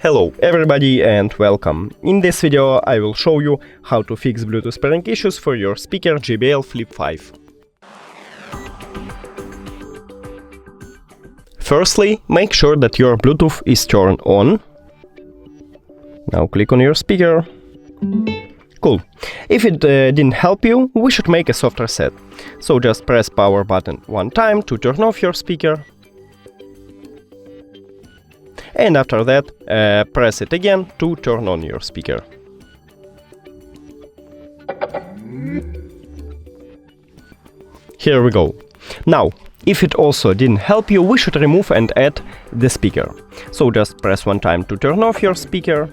Hello everybody and welcome. In this video I will show you how to fix Bluetooth pairing issues for your speaker JBL Flip 5. Firstly, make sure that your Bluetooth is turned on. Now click on your speaker. Cool. If it didn't help you, we should make a soft reset. So just press power button one time to turn off your speaker. And after that, press it again to turn on your speaker. Here we go. Now, if it also didn't help you, we should remove and add the speaker. So just press one time to turn off your speaker.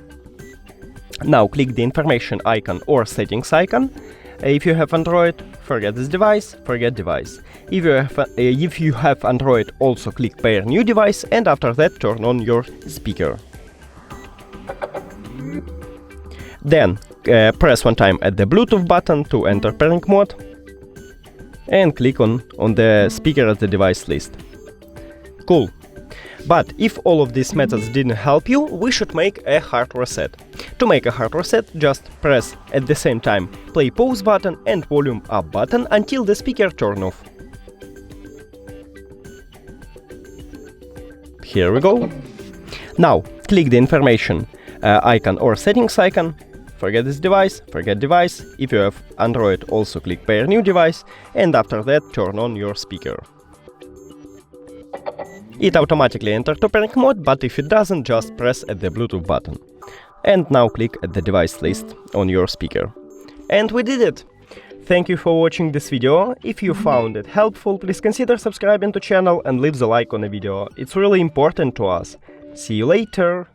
Now click the information icon or settings icon. If you have Android, forget this device, forget device. If you have Android, also click pair new device and after that turn on your speaker. Then press one time at the Bluetooth button to enter pairing mode and click on the speaker at the device list. Cool. But if all of these methods didn't help you, we should make a hard reset. To make a hard reset, just press at the same time play pause button and volume up button until the speaker turns off. Here we go. Now click the information icon or settings icon. Forget this device, forget device. If you have Android, also click pair new device and after that turn on your speaker. It automatically enters to pairing mode, but if it doesn't, just press at the Bluetooth button. And now click at the device list on your speaker. And we did it! Thank you for watching this video. If you found it helpful, please consider subscribing to the channel and leave the like on the video. It's really important to us. See you later!